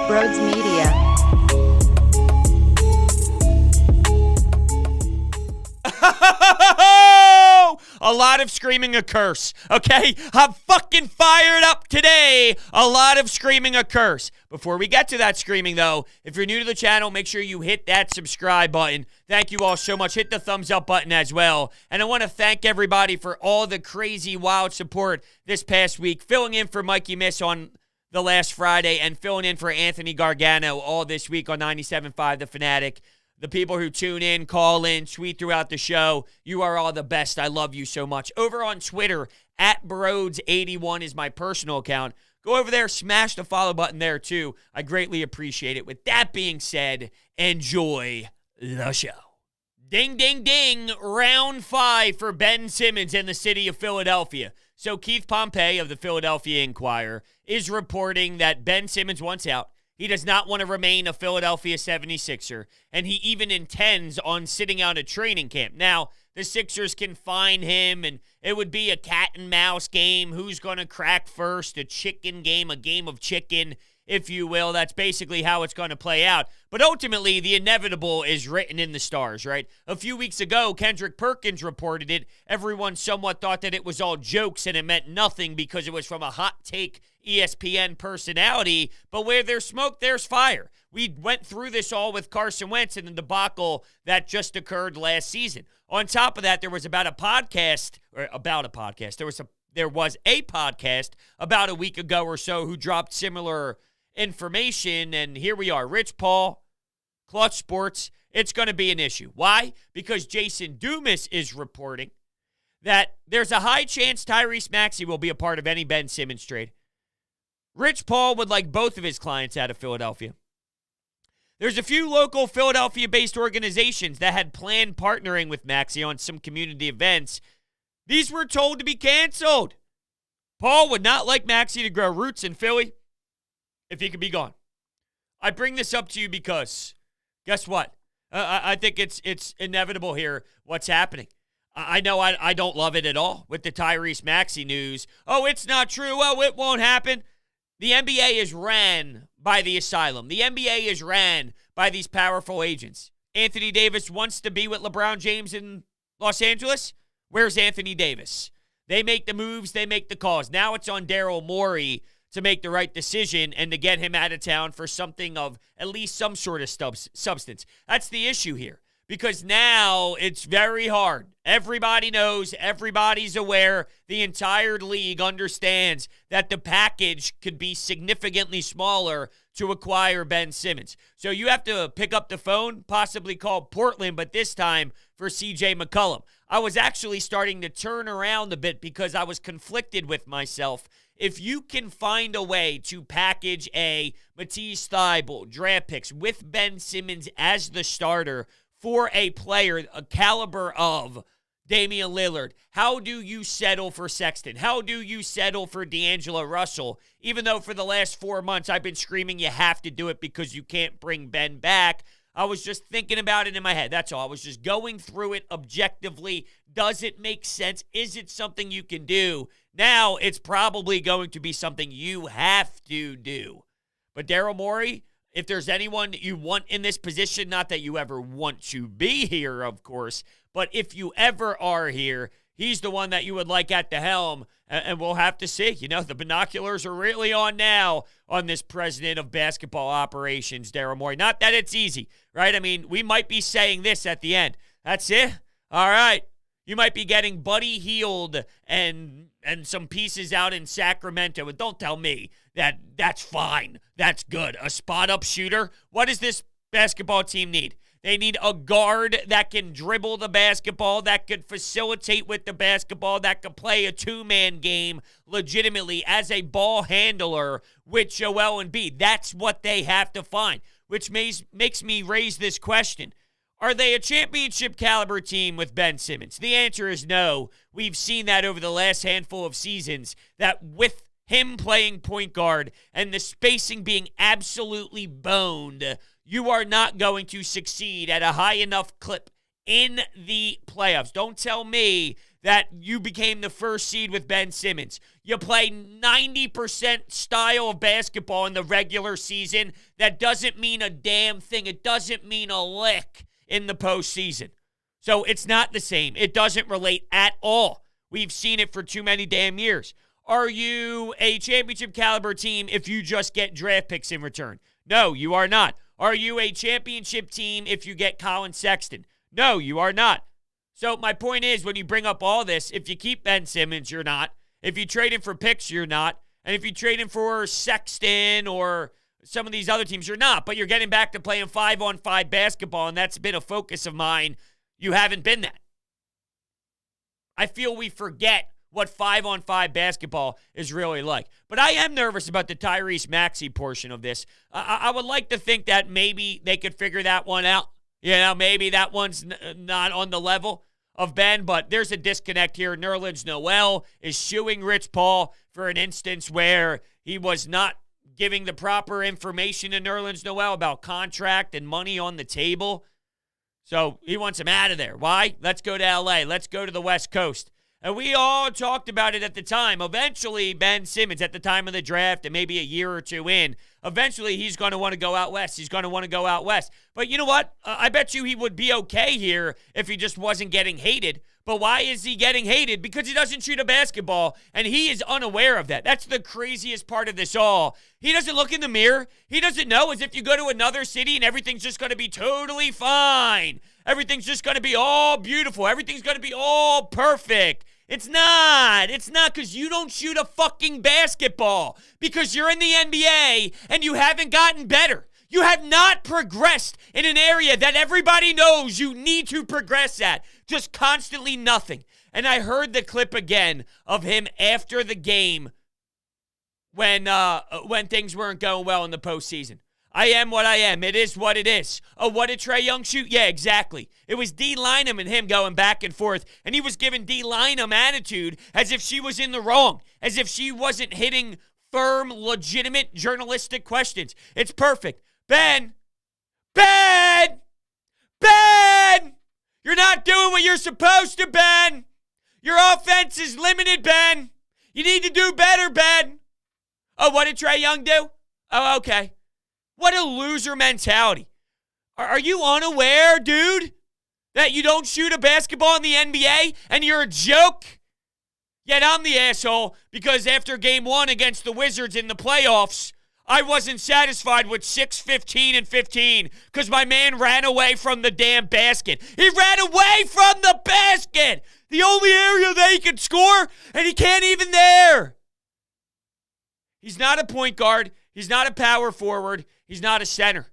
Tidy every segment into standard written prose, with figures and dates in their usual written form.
Brodes Media. A lot of screaming a curse, okay? I'm fucking fired up today. A lot of screaming a curse. Before we get to that screaming, though, if you're new to the channel, make sure you hit that subscribe button. Thank you all so much. Hit the thumbs up button as well. And I want to thank everybody for all the crazy, wild support this past week. Filling in for Mikey Miss on the last Friday and filling in for Anthony Gargano all this week on 97.5 The Fanatic. The people who tune in, call in, tweet throughout the show, you are all the best. I love you so much. Over on Twitter, @Brodes81 is my personal account. Go over there, smash the follow button there too. I greatly appreciate it. With that being said, enjoy the show. Ding, ding, ding. Round 5 for Ben Simmons in the city of Philadelphia. So Keith Pompey of the Philadelphia Inquirer is reporting that Ben Simmons wants out. He does not want to remain a Philadelphia 76er, and he even intends on sitting out a training camp. Now, the Sixers can fine him, and it would be a cat and mouse game. Who's going to crack first? A chicken game, a game of chicken, if you will. That's basically how it's going to play out. But ultimately, the inevitable is written in the stars, right? A few weeks ago, Kendrick Perkins reported it. Everyone somewhat thought that it was all jokes and it meant nothing because it was from a hot take ESPN personality. But where there's smoke, there's fire. We went through this all with Carson Wentz and the debacle that just occurred last season. On top of that, there was There was a podcast about a week ago or so who dropped similar information, and here we are. Rich Paul, Clutch Sports, it's going to be an issue. Why? Because Jason Dumas is reporting that there's a high chance Tyrese Maxey will be a part of any Ben Simmons trade. Rich Paul would like both of his clients out of Philadelphia. There's a few local Philadelphia-based organizations that had planned partnering with Maxey on some community events. These were told to be canceled. Paul would not like Maxey to grow roots in Philly if he could be gone. I bring this up to you because, guess what? I think it's inevitable here what's happening. I know I don't love it at all with the Tyrese Maxey news. Oh, it's not true. Oh, it won't happen. The NBA is ran by the asylum. The NBA is ran by these powerful agents. Anthony Davis wants to be with LeBron James in Los Angeles. Where's Anthony Davis? They make the moves. They make the calls. Now it's on Daryl Morey to make the right decision and to get him out of town for something of at least some sort of substance. That's the issue here. Because now it's very hard. Everybody knows, everybody's aware, the entire league understands that the package could be significantly smaller to acquire Ben Simmons. So you have to pick up the phone, possibly call Portland, but this time for CJ McCollum. I was actually starting to turn around a bit because I was conflicted with myself. If you can find a way to package a Matisse Thybulle draft picks with Ben Simmons as the starter for a player a caliber of Damian Lillard, how do you settle for Sexton? How do you settle for D'Angelo Russell? Even though for the last 4 months I've been screaming you have to do it because you can't bring Ben back, I was just thinking about it in my head. That's all. I was just going through it objectively. Does it make sense? Is it something you can do? Now it's probably going to be something you have to do. But Daryl Morey, if there's anyone you want in this position, not that you ever want to be here, of course, but if you ever are here, he's the one that you would like at the helm, and we'll have to see. You know, the binoculars are really on now on this president of basketball operations, Daryl Morey. Not that it's easy, right? I mean, we might be saying this at the end. That's it? All right. You might be getting Buddy Hield and some pieces out in Sacramento. And don't tell me that that's fine. That's good. A spot-up shooter? What does this basketball team need? They need a guard that can dribble the basketball, that could facilitate with the basketball, that could play a two-man game legitimately as a ball handler with Joel Embiid. That's what they have to find, which makes me raise this question. Are they a championship caliber team with Ben Simmons? The answer is no. We've seen that over the last handful of seasons, that with him playing point guard and the spacing being absolutely boned, you are not going to succeed at a high enough clip in the playoffs. Don't tell me that you became the first seed with Ben Simmons. You play 90% style of basketball in the regular season. That doesn't mean a damn thing. It doesn't mean a lick in the postseason. So it's not the same. It doesn't relate at all. We've seen it for too many damn years. Are you a championship caliber team if you just get draft picks in return? No, you are not. Are you a championship team if you get Colin Sexton? No, you are not. So my point is, when you bring up all this, if you keep Ben Simmons, you're not. If you trade him for picks, you're not. And if you trade him for Sexton or some of these other teams, you're not. But you're getting back to playing 5-on-5 basketball, and that's been a focus of mine. You haven't been that. I feel we forget what 5-on-5 basketball is really like. But I am nervous about the Tyrese Maxey portion of this. I would like to think that maybe they could figure that one out. You know, maybe that one's not on the level of Ben, but there's a disconnect here. Nerlens Noel is shooing Rich Paul for an instance where he was not giving the proper information to Nerlens Noel about contract and money on the table. So he wants him out of there. Why? Let's go to L.A. Let's go to the West Coast. And we all talked about it at the time. Eventually, Ben Simmons, at the time of the draft and maybe a year or two in, eventually he's going to want to go out west. He's going to want to go out west. But you know what? I bet you he would be okay here if he just wasn't getting hated. But why is he getting hated? Because he doesn't shoot a basketball, and he is unaware of that. That's the craziest part of this all. He doesn't look in the mirror. He doesn't know as if you go to another city and everything's just going to be totally fine. Everything's just going to be all beautiful. Everything's going to be all perfect. It's not. It's not because you don't shoot a fucking basketball. Because you're in the NBA and you haven't gotten better. You have not progressed in an area that everybody knows you need to progress at. Just constantly nothing. And I heard the clip again of him after the game when things weren't going well in the postseason. I am what I am. It is what it is. Oh, what did Trae Young shoot? Yeah, exactly. It was D. Lynam and him going back and forth, and he was giving D. Lynam attitude as if she was in the wrong, as if she wasn't hitting firm, legitimate journalistic questions. It's perfect. Ben! You're not doing what you're supposed to, Ben! Your offense is limited, Ben! You need to do better, Ben! Oh, what did Trae Young do? Oh, okay. What a loser mentality. Are you unaware, dude, that you don't shoot a basketball in the NBA and you're a joke? Yet I'm the asshole because after game 1 against the Wizards in the playoffs, I wasn't satisfied with 6, 15, and 15 because my man ran away from the damn basket. He ran away from the basket, the only area that he could score, and he can't even there. He's not a point guard. He's not a power forward. He's not a center.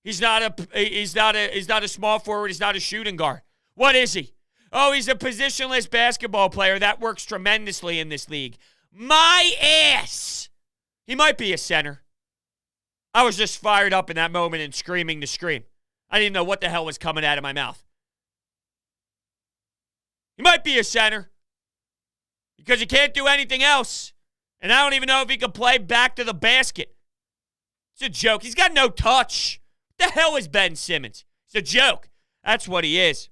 He's not a small forward. He's not a shooting guard. What is he? Oh, he's a positionless basketball player. That works tremendously in this league. My ass. He might be a center. I was just fired up in that moment and screaming to scream. I didn't know what the hell was coming out of my mouth. He might be a center because he can't do anything else. And I don't even know if he can play back to the basket. It's a joke. He's got no touch. What the hell is Ben Simmons? It's a joke. That's what he is.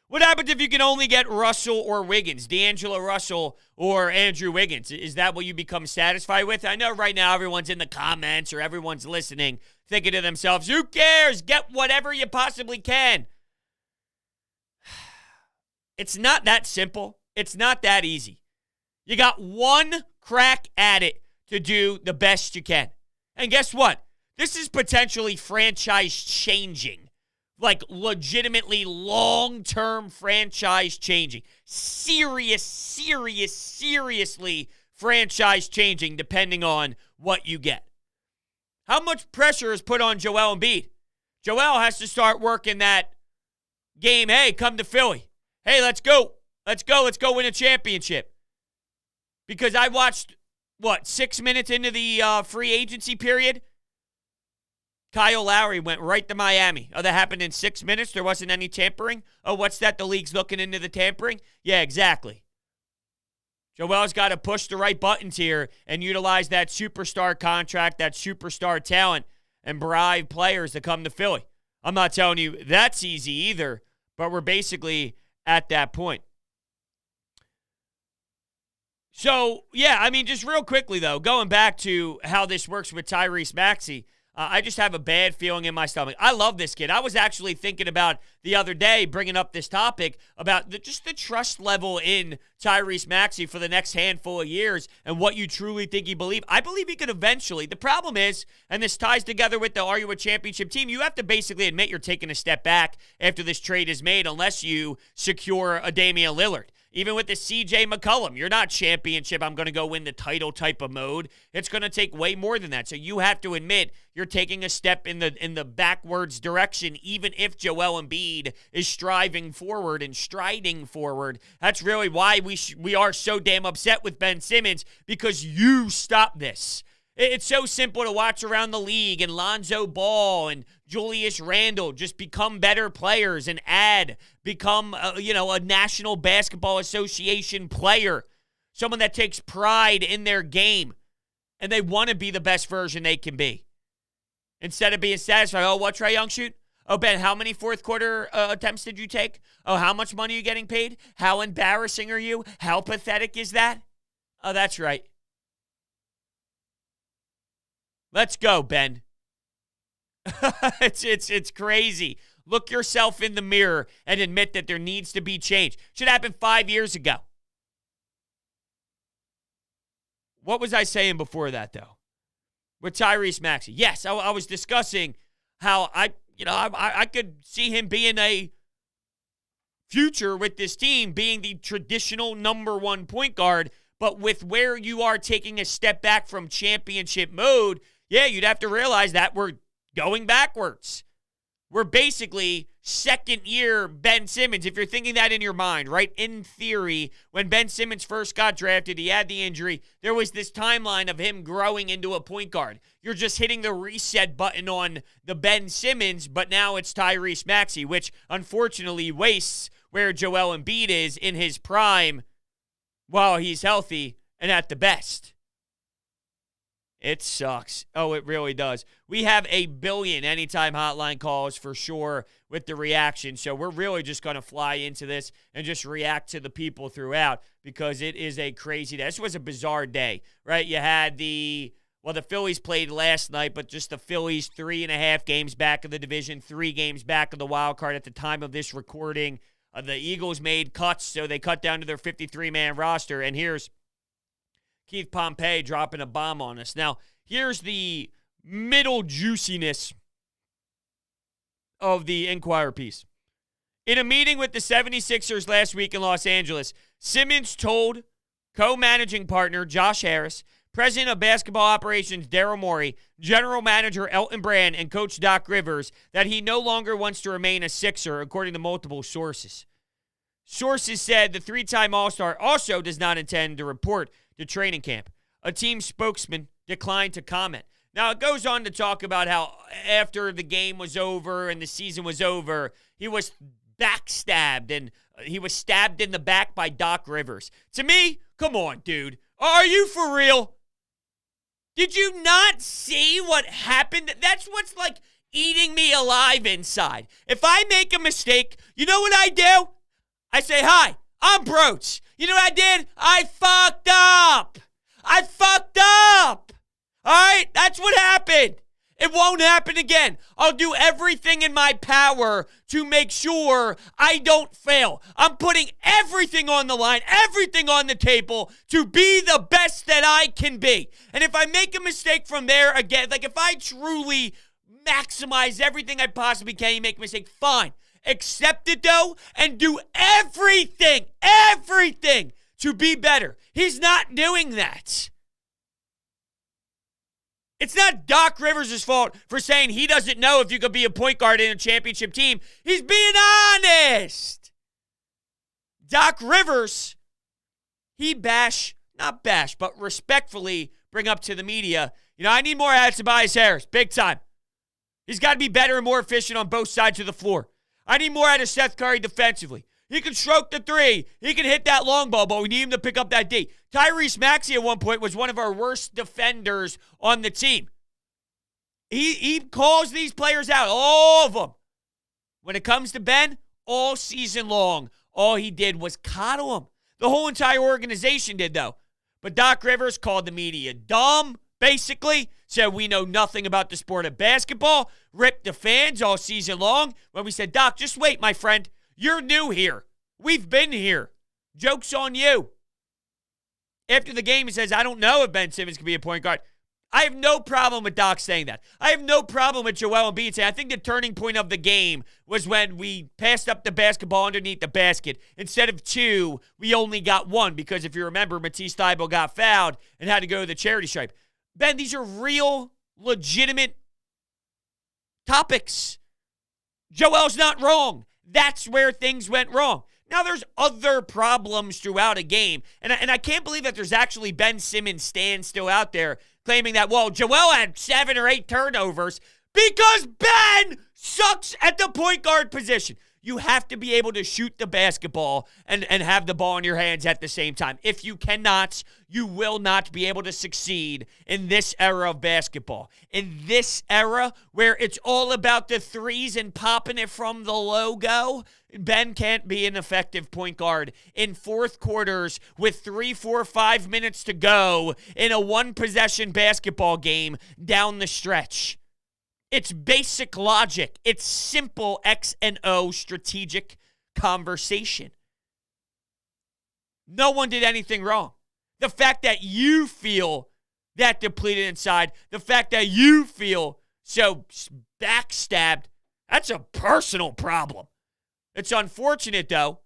What happens if you can only get Russell or Wiggins, D'Angelo Russell or Andrew Wiggins? Is that what you become satisfied with? I know right now everyone's in the comments or everyone's listening, thinking to themselves, who cares? Get whatever you possibly can. It's not that simple. It's not that easy. You got one crack at it to do the best you can. And guess what? This is potentially franchise changing. Like legitimately long-term franchise changing. Seriously franchise changing depending on what you get. How much pressure is put on Joel Embiid? Joel has to start working that game. Hey, come to Philly. Hey, let's go. Let's go win a championship. Because I watched, 6 minutes into the free agency period? Kyle Lowry went right to Miami. Oh, that happened in 6 minutes? There wasn't any tampering? Oh, what's that? The league's looking into the tampering? Yeah, exactly. Joel's got to push the right buttons here and utilize that superstar contract, that superstar talent, and bribe players to come to Philly. I'm not telling you that's easy either, but we're basically at that point. So, yeah, I mean, just real quickly, though, going back to how this works with Tyrese Maxey, I just have a bad feeling in my stomach. I love this kid. I was actually thinking about the other day, bringing up this topic about just the trust level in Tyrese Maxey for the next handful of years and what you truly think he believes. I believe he could eventually. The problem is, and this ties together with the Are You a Championship Team, you have to basically admit you're taking a step back after this trade is made unless you secure a Damian Lillard. Even with the CJ McCollum, you're not championship, I'm going to go win the title type of mode. It's going to take way more than that. So you have to admit you're taking a step in the backwards direction, even if Joel Embiid is striving forward and striding forward. That's really why we are so damn upset with Ben Simmons, because you stopped this. It's so simple to watch around the league, and Lonzo Ball and Julius Randle just become better players and become a National Basketball Association player, someone that takes pride in their game, and they want to be the best version they can be. Instead of being satisfied, oh, what Trae Young shoot? Oh, Ben, how many fourth quarter attempts did you take? Oh, how much money are you getting paid? How embarrassing are you? How pathetic is that? Oh, that's right. Let's go, Ben. It's crazy. Look yourself in the mirror and admit that there needs to be change. Should happen 5 years ago. What was I saying before that, though? With Tyrese Maxey. Yes, I was discussing how I could see him being a future with this team, being the traditional number one point guard, but with where you are taking a step back from championship mode, yeah, you'd have to realize that we're going backwards. We're basically second year Ben Simmons, if you're thinking that in your mind, right? In theory, when Ben Simmons first got drafted, he had the injury. There was this timeline of him growing into a point guard. You're just hitting the reset button on the Ben Simmons, but now it's Tyrese Maxey, which unfortunately wastes where Joel Embiid is in his prime while he's healthy and at the best. It sucks. Oh, it really does. We have 1 billion anytime hotline calls for sure with the reaction. So we're really just going to fly into this and just react to the people throughout, because it is a crazy day. This was a bizarre day, right? You had the Phillies played last night, but just the Phillies 3.5 games back of the division, 3 games back of the wild card at the time of this recording. The Eagles made cuts, so they cut down to their 53-man roster. And here's Keith Pompey dropping a bomb on us. Now, here's the middle juiciness of the Inquirer piece. In a meeting with the 76ers last week in Los Angeles, Simmons told co-managing partner Josh Harris, president of basketball operations Daryl Morey, general manager Elton Brand, and coach Doc Rivers that he no longer wants to remain a Sixer, according to multiple sources. Sources said the 3-time All-Star also does not intend to report to training camp. A team spokesman declined to comment. Now, it goes on to talk about how after the game was over and the season was over, he was backstabbed and he was stabbed in the back by Doc Rivers. To me, come on, dude. Are you for real? Did you not see what happened? That's what's like eating me alive inside. If I make a mistake, you know what I do? I say, hi, I'm Brodes. You know what I did? I fucked up. All right? That's what happened. It won't happen again. I'll do everything in my power to make sure I don't fail. I'm putting everything on the line, everything on the table to be the best that I can be. And if I make a mistake from there again, like if I truly maximize everything I possibly can, you make a mistake, fine. Accept it, though, and do everything to be better. He's not doing that. It's not Doc Rivers' fault for saying he doesn't know if you could be a point guard in a championship team. He's being honest. Doc Rivers, but respectfully bring up to the media, I need more out of Tobias Harris, big time. He's got to be better and more efficient on both sides of the floor. I need more out of Seth Curry defensively. He can stroke the three. He can hit that long ball, but we need him to pick up that D. Tyrese Maxey at one point was one of our worst defenders on the team. He calls these players out, all of them. When it comes to Ben, all season long, all he did was coddle him. The whole entire organization did, though. But Doc Rivers called the media dumb, basically, said we know nothing about the sport of basketball, ripped the fans all season long when we said, Doc, just wait, my friend. You're new here. We've been here. Joke's on you. After the game, he says, I don't know if Ben Simmons can be a point guard. I have no problem with Doc saying that. I have no problem with Joel Embiid saying, I think the turning point of the game was when we passed up the basketball underneath the basket. Instead of 2, we only got 1 because if you remember, Matisse Thybulle got fouled and had to go to the charity stripe. Ben, these are real, legitimate topics. Joel's not wrong. That's where things went wrong. Now, there's other problems throughout a game, and I can't believe that there's actually Ben Simmons stands still out there claiming that, well, Joel had 7 or 8 turnovers because Ben sucks at the point guard position. You have to be able to shoot the basketball and have the ball in your hands at the same time. If you cannot, you will not be able to succeed in this era of basketball. In this era where it's all about the threes and popping it from the logo, Ben can't be an effective point guard in fourth quarters with 3, 4, 5 minutes to go in a one-possession basketball game down the stretch. It's basic logic. It's simple X and O strategic conversation. No one did anything wrong. The fact that you feel that depleted inside, the fact that you feel so backstabbed, that's a personal problem. It's unfortunate, though,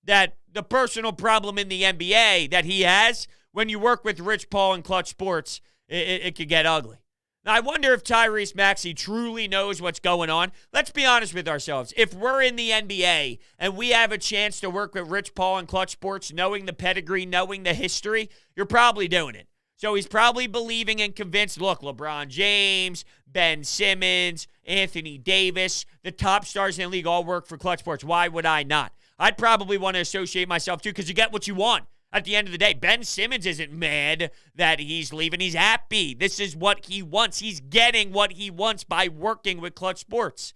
that the personal problem in the NBA that he has, when you work with Rich Paul and Clutch Sports, it could get ugly. Now, I wonder if Tyrese Maxey truly knows what's going on. Let's be honest with ourselves. If we're in the NBA and we have a chance to work with Rich Paul and Clutch Sports, knowing the pedigree, knowing the history, you're probably doing it. So he's probably believing and convinced, look, LeBron James, Ben Simmons, Anthony Davis, the top stars in the league all work for Clutch Sports. Why would I not? I'd probably want to associate myself too because you get what you want. At the end of the day, Ben Simmons isn't mad that he's leaving. He's happy. This is what he wants. He's getting what he wants by working with Clutch Sports.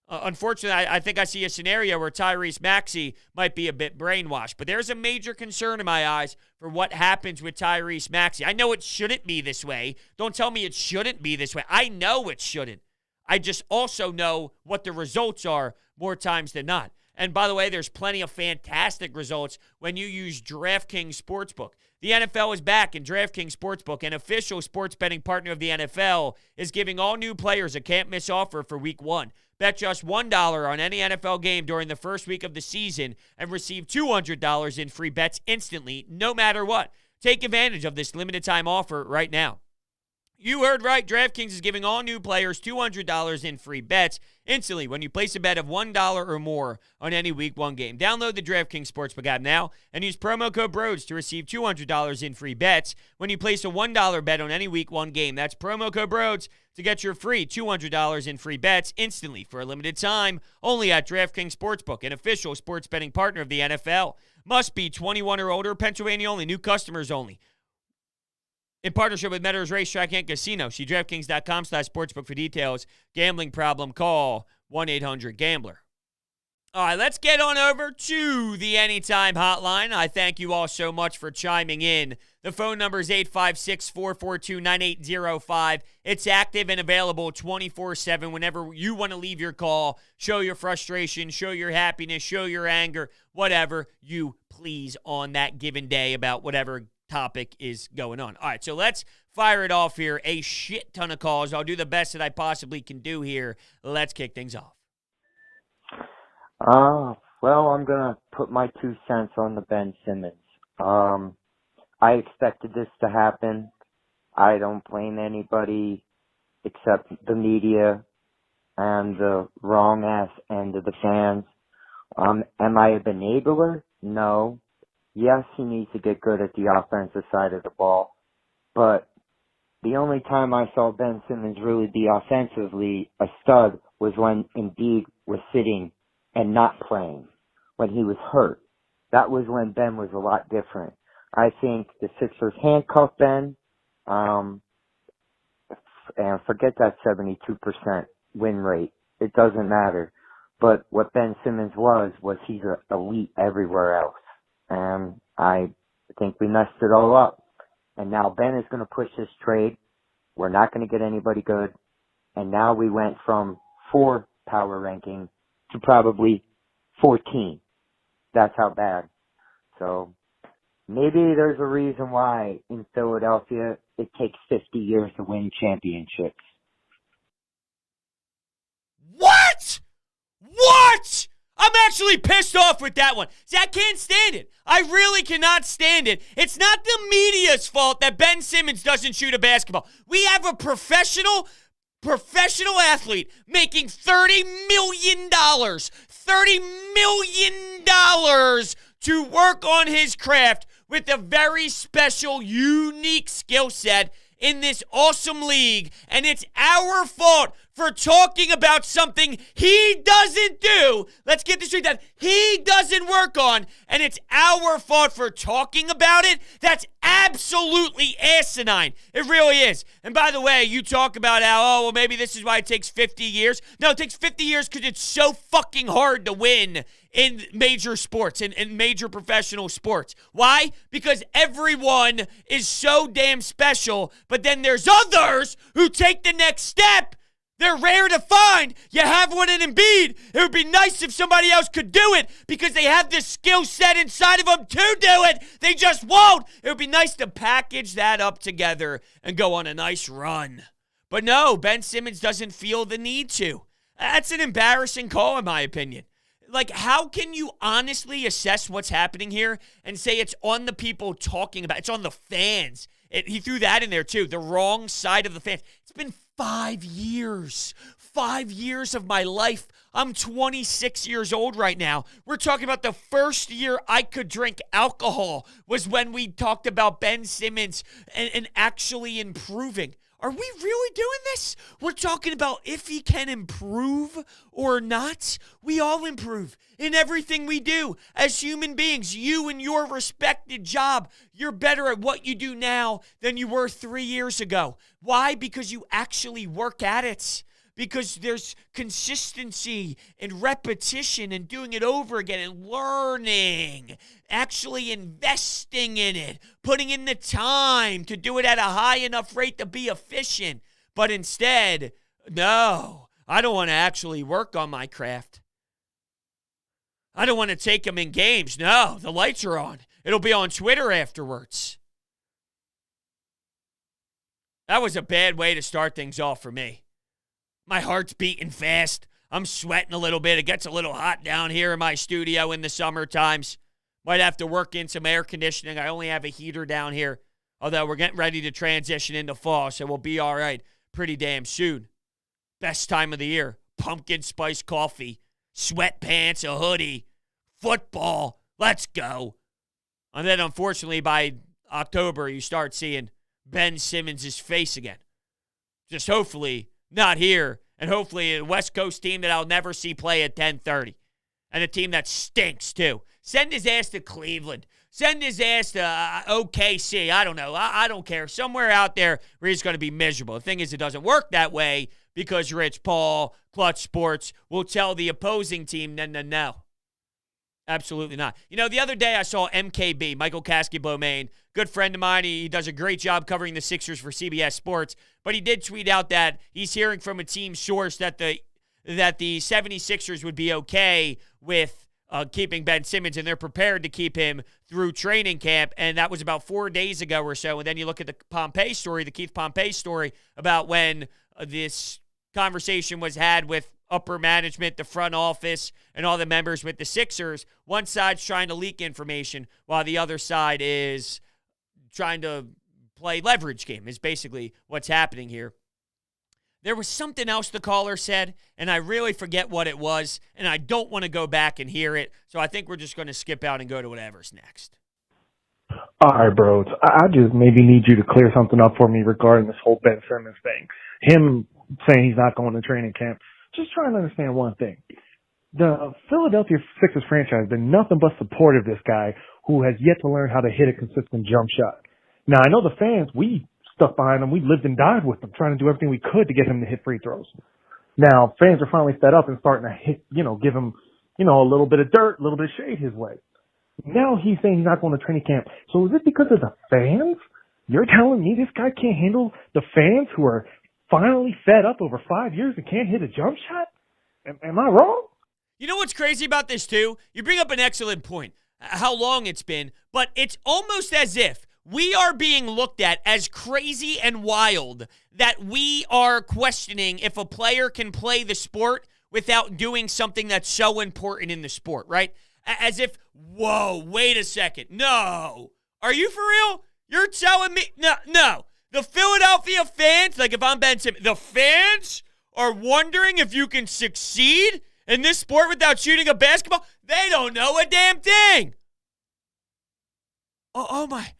Unfortunately, I think I see a scenario where Tyrese Maxey might be a bit brainwashed. But there's a major concern in my eyes for what happens with Tyrese Maxey. I know it shouldn't be this way. Don't tell me it shouldn't be this way. I know it shouldn't. I just also know what the results are more times than not. And by the way, there's plenty of fantastic results when you use DraftKings Sportsbook. The NFL is back, and DraftKings Sportsbook, an official sports betting partner of the NFL, is giving all new players a can't-miss offer for Week 1. Bet just $1 on any NFL game during the first week of the season and receive $200 in free bets instantly, no matter what. Take advantage of this limited-time offer right now. You heard right. DraftKings is giving all new players $200 in free bets instantly when you place a bet of $1 or more on any Week 1 game. Download the DraftKings Sportsbook app now and use promo code Brodes to receive $200 in free bets when you place a $1 bet on any Week 1 game. That's promo code Brodes to get your free $200 in free bets instantly for a limited time only at DraftKings Sportsbook, an official sports betting partner of the NFL. Must be 21 or older, Pennsylvania only, new customers only. In partnership with Meadows Racetrack and Casino. See DraftKings.com/sportsbook for details. Gambling problem, call 1-800-GAMBLER. All right, let's get on over to the Anytime Hotline. I thank you all so much for chiming in. The phone number is 856-442-9805. It's active and available 24/7 whenever you want to leave your call, show your frustration, show your happiness, show your anger, whatever you please on that given day about whatever topic is going on. All right, so let's fire it off here. A shit ton of calls. I'll do the best that I possibly can do here. Let's kick things off. Well, I'm going to put my 2 cents on the Ben Simmons. I expected this to happen. I don't blame anybody except the media and the wrong-ass end of the fans. Am I an enabler? No. Yes, he needs to get good at the offensive side of the ball, but the only time I saw Ben Simmons really be offensively a stud was when Embiid was sitting and not playing, when he was hurt. That was when Ben was a lot different. I think the Sixers handcuffed Ben, and forget that 72% win rate. It doesn't matter. But what Ben Simmons was he's elite everywhere else. And I think we messed it all up. And now Ben is going to push this trade. We're not going to get anybody good. And now we went from 4 power ranking to probably 14. That's how bad. So maybe there's a reason why in Philadelphia it takes 50 years to win championships. What? What? I'm actually pissed off with that one. See, I can't stand it. I really cannot stand it. It's not the media's fault that Ben Simmons doesn't shoot a basketball. We have a professional athlete making $30 million. $30 million to work on his craft with a very special, unique skill set in this awesome league. And it's our fault for talking about something he doesn't do. Let's get this straight, that he doesn't work on, and it's our fault for talking about it. That's absolutely asinine. It really is. And by the way, you talk about how, well, maybe this is why it takes 50 years. No, it takes 50 years because it's so fucking hard to win in major sports, in major professional sports. Why? Because everyone is so damn special, but then there's others who take the next step. They're rare to find. You have one in Embiid. It would be nice if somebody else could do it because they have the skill set inside of them to do it. They just won't. It would be nice to package that up together and go on a nice run. But no, Ben Simmons doesn't feel the need to. That's an embarrassing call, in my opinion. Like, how can you honestly assess what's happening here and say it's on the people talking about it? It's on the fans. He threw that in there, too. The wrong side of the fans. It's been 5 years. 5 years of my life. I'm 26 years old right now. We're talking about the first year I could drink alcohol was when we talked about Ben Simmons and actually improving. Are we really doing this? We're talking about if he can improve or not. We all improve in everything we do as human beings. You in your respected job, you're better at what you do now than you were 3 years ago. Why? Because you actually work at it. Because there's consistency and repetition and doing it over again and learning, actually investing in it, putting in the time to do it at a high enough rate to be efficient. But instead, no, I don't want to actually work on my craft. I don't want to take them in games. No, the lights are on. It'll be on Twitter afterwards. That was a bad way to start things off for me. My heart's beating fast. I'm sweating a little bit. It gets a little hot down here in my studio in the summer times. Might have to work in some air conditioning. I only have a heater down here. Although we're getting ready to transition into fall, so we'll be all right pretty damn soon. Best time of the year. Pumpkin spice coffee, sweatpants, a hoodie, football. Let's go. And then, unfortunately, by October, you start seeing Ben Simmons' face again. Just hopefully not here, and hopefully a West Coast team that I'll never see play at 10:30, and a team that stinks too. Send his ass to Cleveland. Send his ass to OKC. I don't know. I don't care. Somewhere out there where he's going to be miserable. The thing is, it doesn't work that way because Rich Paul, Clutch Sports, will tell the opposing team, no. Absolutely not. You know, the other day I saw MKB, Michael Kaskey-Blomain, good friend of mine. He does a great job covering the Sixers for CBS Sports, but he did tweet out that he's hearing from a team source that the 76ers would be okay with keeping Ben Simmons, and they're prepared to keep him through training camp, and that was about 4 days ago or so. And then you look at the Pompey story, the Keith Pompey story, about when this conversation was had with upper management, the front office, and all the members with the Sixers. One side's trying to leak information while the other side is trying to play leverage game, is basically what's happening here. There was something else the caller said, and I really forget what it was, and I don't want to go back and hear it, so I think we're just going to skip out and go to whatever's next. All right, Brodes. I just maybe need you to clear something up for me regarding this whole Ben Simmons thing. Him saying he's not going to training camp. Just trying to understand one thing. The Philadelphia Sixers franchise has been nothing but supportive of this guy who has yet to learn how to hit a consistent jump shot. Now, I know the fans, we stuck behind him. We lived and died with him, trying to do everything we could to get him to hit free throws. Now, fans are finally fed up and starting to hit, give him, a little bit of dirt, a little bit of shade his way. Now he's saying he's not going to training camp. So is it because of the fans You're telling me this guy can't handle the fans who are finally fed up over 5 years and can't hit a jump shot? Am I wrong? You know what's crazy about this, too? You bring up an excellent point, how long it's been, but it's almost as if we are being looked at as crazy and wild that we are questioning if a player can play the sport without doing something that's so important in the sport, right? As if, whoa, wait a second. No. Are you for real? You're telling me? No. The Philadelphia fans, like if I'm Ben Simmons, the fans are wondering if you can succeed in this sport without shooting a basketball? They don't know a damn thing. Oh my.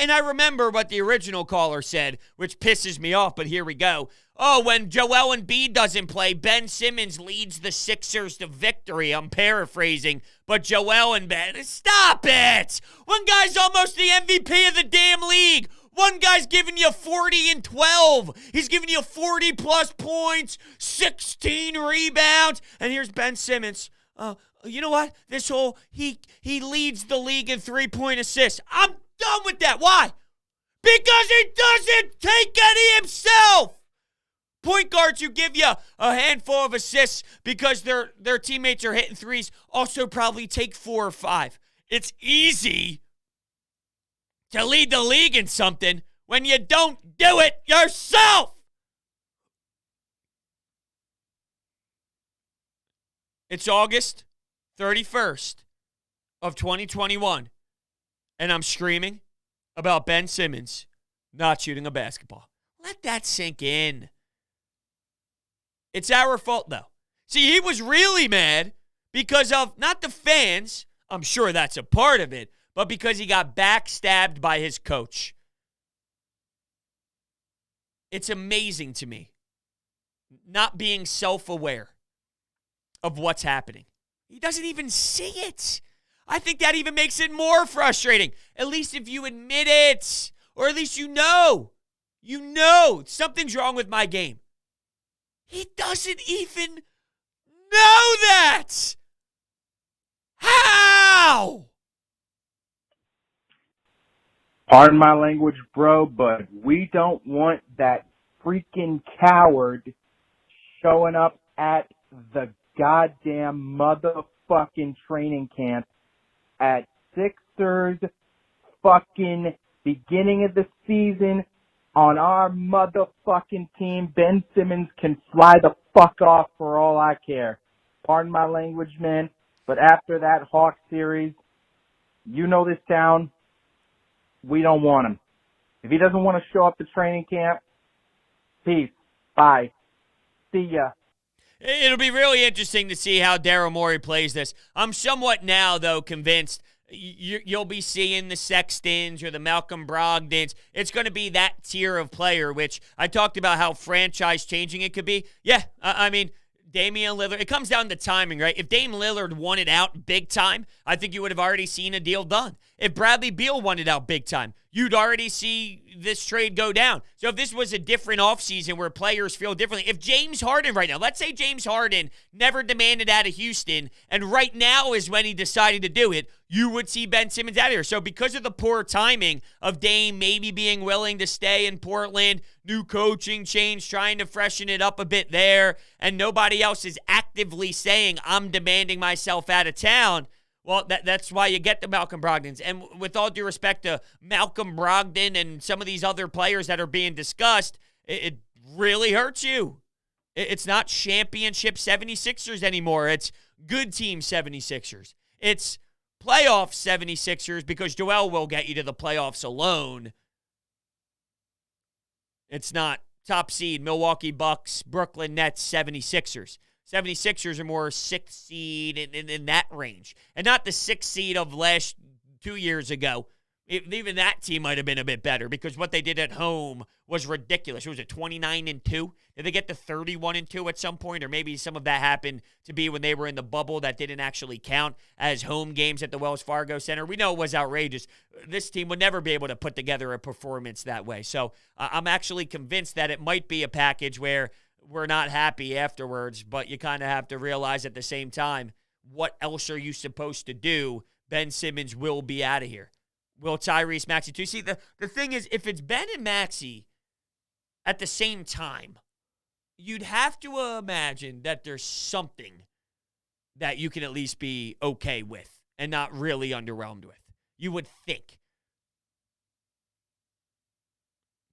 And I remember what the original caller said, which pisses me off, but here we go. Oh, when Joel Embiid doesn't play, Ben Simmons leads the Sixers to victory. I'm paraphrasing, but Joel Embiid, stop it! One guy's almost the MVP of the damn league. One guy's giving you 40 and 12. He's giving you 40-plus points, 16 rebounds, and here's Ben Simmons. You know what? This whole, he leads the league in three-point assists. I'm done with that. Why? Because he doesn't take any himself. Point guards who give you a handful of assists because their teammates are hitting threes also probably take 4 or 5. It's easy to lead the league in something when you don't do it yourself. It's August 31st of 2021, and I'm screaming about Ben Simmons not shooting a basketball. Let that sink in. It's our fault, though. See, he was really mad because of, not the fans, I'm sure that's a part of it, but because he got backstabbed by his coach. It's amazing to me not being self-aware of what's happening. He doesn't even see it. I think that even makes it more frustrating. At least if you admit it, or at least you know something's wrong with my game. He doesn't even know that. How? Pardon my language, bro, but we don't want that freaking coward showing up at the goddamn motherfucking training camp at Sixers fucking beginning of the season on our motherfucking team. Ben Simmons can fly the fuck off for all I care. Pardon my language, man, but after that Hawks series, you know this town, we don't want him. If he doesn't want to show up to training camp, peace. Bye. See ya. It'll be really interesting to see how Daryl Morey plays this. I'm somewhat now, though, convinced you'll be seeing the Sextons or the Malcolm Brogdons. It's going to be that tier of player, which I talked about how franchise-changing it could be. Yeah, I mean, Damian Lillard, it comes down to timing, right? If Dame Lillard wanted out big time, I think you would have already seen a deal done. If Bradley Beal wanted out big time, you'd already see this trade go down. So if this was a different offseason where players feel differently, if James Harden right now, let's say James Harden never demanded out of Houston, and right now is when he decided to do it, you would see Ben Simmons out of here. So because of the poor timing of Dame maybe being willing to stay in Portland, new coaching change, trying to freshen it up a bit there, and nobody else is actively saying, I'm demanding myself out of town, well, that's why you get the Malcolm Brogdons. And with all due respect to Malcolm Brogdon and some of these other players that are being discussed, it really hurts you. It's not championship 76ers anymore. It's good team 76ers. It's playoff 76ers because Joel will get you to the playoffs alone. It's not top seed Milwaukee Bucks, Brooklyn Nets, 76ers. 76ers are more 6th seed in that range. And not the 6th seed of last 2 years ago. Even that team might have been a bit better because what they did at home was ridiculous. Was it 29-2? Did they get to 31-2 at some point? Or maybe some of that happened to be when they were in the bubble that didn't actually count as home games at the Wells Fargo Center. We know it was outrageous. This team would never be able to put together a performance that way. So I'm actually convinced that it might be a package where we're not happy afterwards, but you kind of have to realize at the same time, what else are you supposed to do? Ben Simmons will be out of here. will Tyrese Maxey too? See, the thing is, if it's Ben and Maxey at the same time, you'd have to imagine that there's something that you can at least be okay with and not really underwhelmed with. You would think.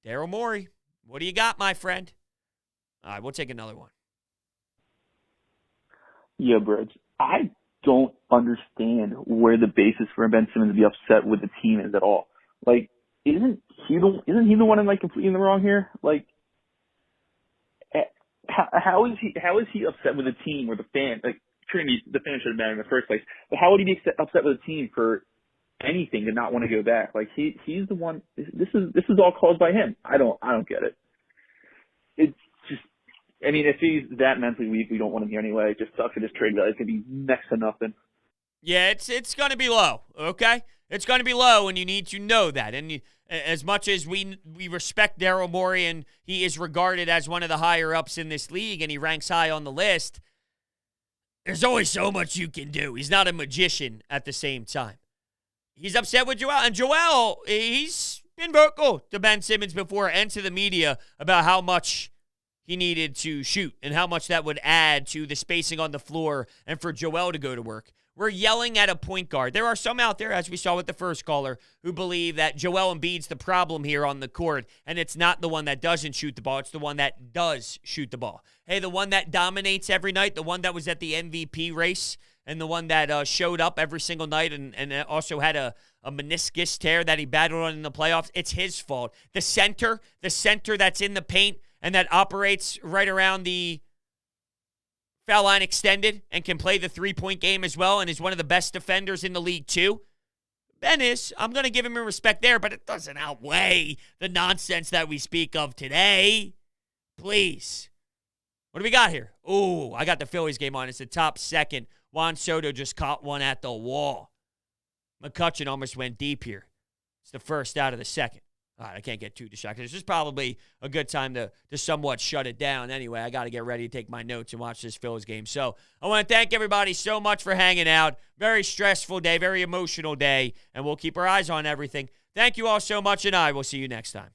Daryl Morey, what do you got, my friend? All right, we'll take another one. Yeah, Brodes. I don't understand where the basis for Ben Simmons to be upset with the team is at all. Like, isn't he the one completely in the wrong here? Like, how is he upset with the team or the fan? Like, Trinity, the fan should have been in the first place. But how would he be upset with the team for anything to not want to go back? Like, he's the one. This is all caused by him. I don't get it. It's just, I mean, if he's that mentally weak, we don't want him here anyway. It just sucks for this trade guy. It's gonna be next to nothing. Yeah, it's going to be low, okay? It's going to be low, and you need to know that. And as much as we respect Daryl Morey, and he is regarded as one of the higher-ups in this league, and he ranks high on the list, there's only so much you can do. He's not a magician at the same time. He's upset with Joel, and Joel, he's been vocal to Ben Simmons before and to the media about how much he needed to shoot and how much that would add to the spacing on the floor and for Joel to go to work. We're yelling at a point guard. There are some out there, as we saw with the first caller, who believe that Joel Embiid's the problem here on the court, and it's not the one that doesn't shoot the ball. It's the one that does shoot the ball. Hey, the one that dominates every night, the one that was at the MVP race, and the one that showed up every single night and also had a meniscus tear that he battled on in the playoffs, it's his fault. The center that's in the paint and that operates right around the foul line extended and can play the three-point game as well and is one of the best defenders in the league too. Ben is. I'm going to give him respect there, but it doesn't outweigh the nonsense that we speak of today. Please. What do we got here? Ooh, I got the Phillies game on. It's the top second. Juan Soto just caught one at the wall. McCutchen almost went deep here. It's the first out of the second. All right, I can't get too distracted. This is probably a good time to somewhat shut it down. Anyway, I got to get ready to take my notes and watch this Phillies game. So I want to thank everybody so much for hanging out. Very stressful day, very emotional day, and we'll keep our eyes on everything. Thank you all so much, and I will see you next time.